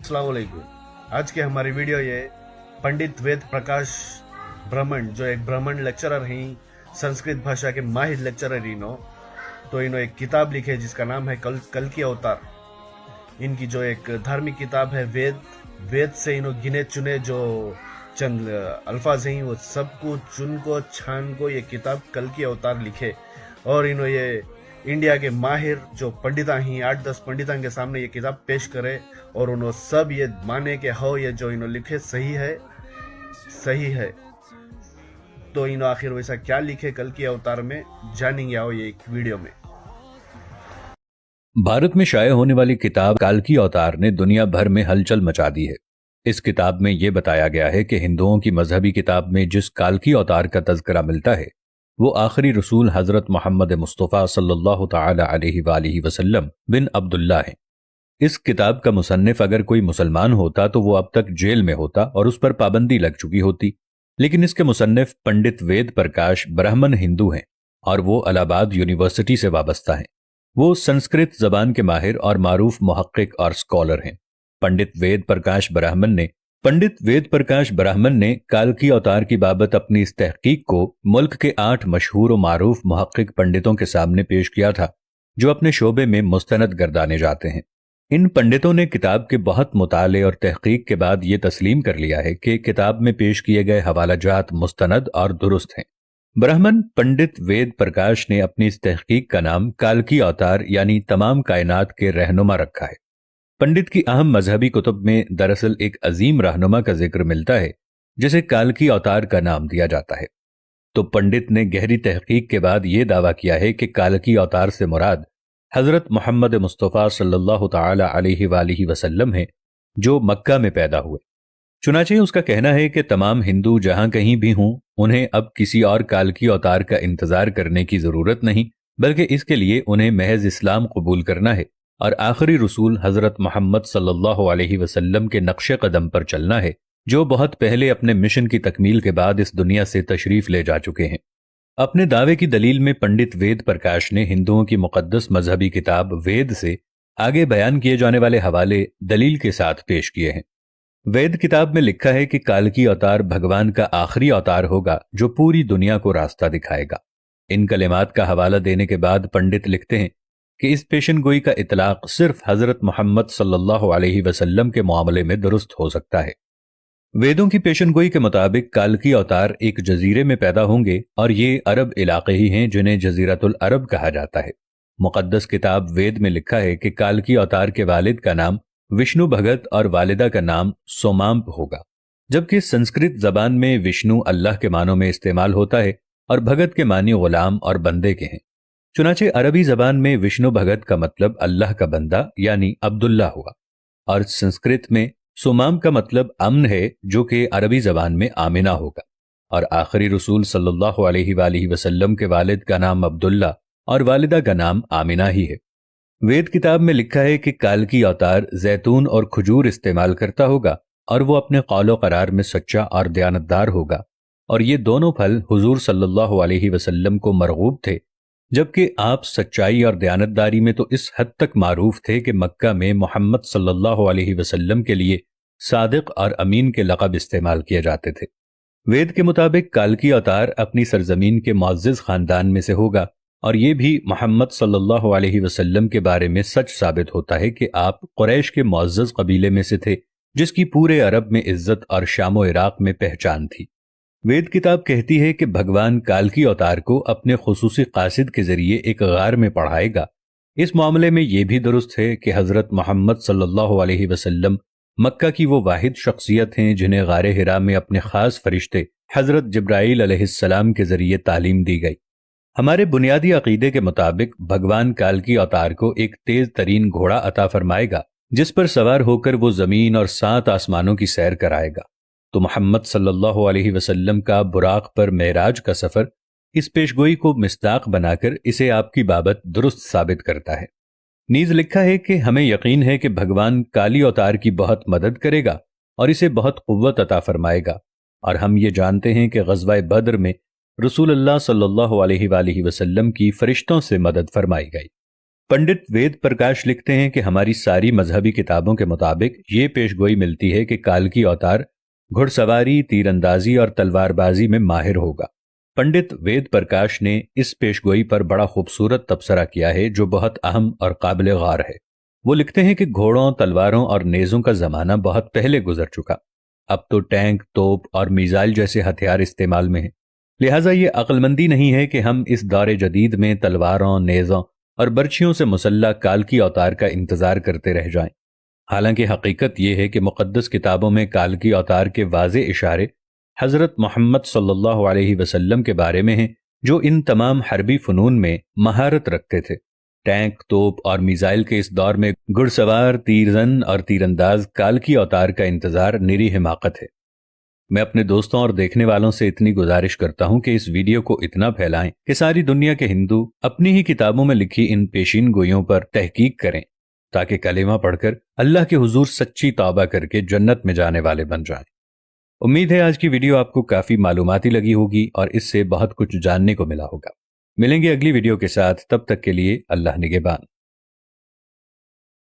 अस्सलाम वालेकुम। आज के हमारी वीडियो ये पंडित वेद प्रकाश ब्राह्मण जो एक ब्राह्मण लेक्चरर हैं, संस्कृत भाषा के माहिर लेक्चरर तो इन्हों एक किताब लिखी है जिसका नाम है कल की अवतार। इनकी जो एक धार्मिक किताब है वेद से इन्हों गिने चुने जो चंद अल्फाज हैं वो सबको चुन को छान को ये किताब कल की अवतार लिखे और इन्हों ये इंडिया के माहिर जो पंडिता हैं 8-10 पंडिता के सामने ये किताब पेश करे और उन्होंने सब ये माने कि हो ये जो इन्होंने लिखे सही है। तो इन्होंने आखिर वैसा क्या लिखे कल की अवतार में जानेंगे आओ ये एक वीडियो में। भारत में शाये होने वाली किताब काल्की अवतार ने दुनिया भर में हलचल मचा दी है। इस किताब में यह बताया गया है कि हिंदुओं की मजहबी किताब में जिस काल्की अवतार का तज़किरा मिलता है वो आखिरी रसूल हजरत मोहम्मद मुस्तफ़ा सल्लल्लाहु ताला अलैहि वसल्लम बिन अब्दुल्ला हैं। इस किताब का मुसन्निफ अगर कोई मुसलमान होता तो वो अब तक जेल में होता और उस पर पाबंदी लग चुकी होती, लेकिन इसके मुसन्निफ पंडित वेद प्रकाश ब्राह्मण हिंदू हैं और वो इलाहाबाद यूनिवर्सिटी से वाबस्ता हैं। वो संस्कृत जबान के माहिर और मारूफ मुहक्किक और स्कॉलर हैं। पंडित वेद प्रकाश ब्राह्मण ने काल्की अवतार की बाबत अपनी इस तहकीक को मुल्क के 8 मशहूर और मारूफ मुहक्किक पंडितों के सामने पेश किया था जो अपने शोबे में मुस्तनद गर्दाने जाते हैं। इन पंडितों ने किताब के बहुत मुताले और तहकीक के बाद ये तस्लीम कर लिया है कि किताब में पेश किए गए हवालाजात मुस्तनद और दुरुस्त हैं। ब्राह्मण पंडित वेद प्रकाश ने अपनी इस तहकीक का नाम काल्की अवतार यानी तमाम कायनात के रहनुमा रखा है। पंडित की अहम मजहबी कुतुब में दरअसल एक अजीम रहनुमा का जिक्र मिलता है जिसे काल्की अवतार का नाम दिया जाता है। तो पंडित ने गहरी तहकीक के बाद यह दावा किया है कि काल्की अवतार से मुराद हजरत मोहम्मद मुस्तफ़ा सल्लल्लाहु ताला अलैहि वसल्लम है जो मक्का में पैदा हुए। चुनाचे उसका कहना है कि तमाम हिंदू जहां कहीं भी हों उन्हें अब किसी और काल्की अवतार का इंतजार करने की जरूरत नहीं, बल्कि इसके लिए उन्हें महज इस्लाम कबूल करना है और आखिरी रसूल हजरत मोहम्मद सल्लल्लाहु अलैहि वसल्लम के नक्शे कदम पर चलना है जो बहुत पहले अपने मिशन की तकमील के बाद इस दुनिया से तशरीफ ले जा चुके हैं। अपने दावे की दलील में पंडित वेद प्रकाश ने हिंदुओं की मुकद्दस मजहबी किताब वेद से आगे बयान किए जाने वाले हवाले दलील के साथ पेश किए हैं। वेद किताब में लिखा है कि काल्की अवतार भगवान का आखिरी अवतार होगा जो पूरी दुनिया को रास्ता दिखाएगा। इन कलिमात का हवाला देने के बाद पंडित लिखते हैं कि इस पेशन गोई का इतलाक सिर्फ हजरत मोहम्मद सल्लल्लाहु अलैहि वसल्लम के मामले में दुरुस्त हो सकता है। वेदों की पेशन गोई के मुताबिक काल्की अवतार एक जजीरे में पैदा होंगे और ये अरब इलाके ही हैं जिन्हें जजीरतुल अरब कहा जाता है। मुकद्दस किताब वेद में लिखा है कि काल्की अवतार के वालिद का नाम विष्णु भगत और वालिदा का नाम सोमाम्प होगा, जबकि संस्कृत जबान में विष्णु अल्लाह के मानों में इस्तेमाल होता है और भगत के मानी गुलाम और बंदे के हैं। चुनाचे अरबी जबान में विष्णु भगत का मतलब अल्लाह का बंदा यानी अब्दुल्ला हुआ और संस्कृत में सोमाम का मतलब अमन है जो कि अरबी जबान में आमिना होगा। और आखिरी रसूल सल्लल्लाहु अलैहि वसल्लम के वालिद का नाम अब्दुल्ला और वालिदा का नाम आमिना ही है। वेद किताब में लिखा है कि काल्की अवतार जैतून और खजूर इस्तेमाल करता होगा और वो अपने कौलो करार में सच्चा और दयानतदार होगा और ये दोनों फल हुजूर सल्लल्लाहु अलैहि वसल्लम को मरगूब थे, जबकि आप सच्चाई और दयानतदारी में तो इस हद तक मारूफ थे कि मक्का में मोहम्मद सल्लल्लाहु अलैहि वसल्लम के लिए सादिक और अमीन के लक़ब इस्तेमाल किए जाते थे। वेद के मुताबिक काल्की अवतार अपनी सरजमीन के मुअज़्ज़ज़ खानदान में से होगा और ये भी मोहम्मद सल्लल्लाहु अलैहि वसल्लम के बारे में सच साबित होता है कि आप कुरैश के मुअज़्ज़ज़ कबीले में से थे जिसकी पूरे अरब में इज्जत और शाम व इराक में पहचान थी। वेद किताब कहती है कि भगवान काल्की अवतार को अपने खुसूसी कासिद के जरिए एक गार में पढ़ाएगा। इस मामले में यह भी दुरुस्त है कि हजरत मोहम्मद सल्लल्लाहु अलैहि वसल्लम मक्का की वो वाहिद शख्सियत हैं जिन्हें गारे हिरा में अपने खास फरिश्ते हजरत जिब्राइल अलैहिस्सलाम के जरिए तालीम दी गई। हमारे बुनियादी अकीदे के मुताबिक भगवान काल्की अवतार को एक तेज तरीन घोड़ा अता फरमाएगा जिस पर सवार होकर वो जमीन और 7 आसमानों की सैर कराएगा। तो मोहम्मद सल्लल्लाहु अलैहि वसल्लम का बुराक पर मेराज का सफर इस पेशगोई को मिस्दाक बनाकर इसे आपकी बाबत दुरुस्त साबित करता है। नीज लिखा है कि हमें यकीन है कि भगवान काली अवतार की बहुत मदद करेगा और इसे बहुत कुव्वत अता फरमाएगा और हम ये जानते हैं कि ग़ज़वा बद्र में रसूलुल्लाह सल्लल्लाहु अलैहि वसल्लम की फरिश्तों से मदद फरमाई गई। पंडित वेद प्रकाश लिखते हैं कि हमारी सारी मजहबी किताबों के मुताबिक ये पेशगोई मिलती है कि काल्की अवतार घुड़सवारी, तीरंदाजी और तलवारबाजी में माहिर होगा। पंडित वेद प्रकाश ने इस पेशगोई पर बड़ा खूबसूरत तबसरा किया है जो बहुत अहम और काबिल गौर है। वो लिखते हैं कि घोड़ों, तलवारों और नेज़ों का जमाना बहुत पहले गुजर चुका। अब तो टैंक, तोप और मिसाइल जैसे हथियार इस्तेमाल में हैं। लिहाजा ये अक्लमंदी नहीं है कि हम इस दौर जदीद में तलवारों, नेज़ों और बर्छियों से मुसल्ला काल्की अवतार का इंतजार करते रह जाएं। हालांकि हकीकत यह है कि मुक़द्दस किताबों में काल्की अवतार के वाज़े इशारे हज़रत मोहम्मद सल्लल्लाहु अलैहि वसल्लम के बारे में हैं, जो इन तमाम हरबी फ़नून में महारत रखते थे। टैंक, तोप और मिसाइल के इस दौर में घुड़सवार, तीरजन और तीरंदाज काल्की अवतार का इंतजार निरी हिमाकत है। मैं अपने दोस्तों और देखने वालों से इतनी गुजारिश करता हूं कि इस वीडियो को इतना फैलाएं कि सारी दुनिया के हिंदू अपनी ही किताबों में लिखी इन पेशीन गोइयों पर तहकीक करें, ताकि कलेमा पढ़कर अल्लाह के हुजूर सच्ची तौबा करके जन्नत में जाने वाले बन जाएं। उम्मीद है आज की वीडियो आपको काफी मालूमाती लगी होगी और इससे बहुत कुछ जानने को मिला होगा। मिलेंगे अगली वीडियो के साथ, तब तक के लिए अल्लाह निगहबान।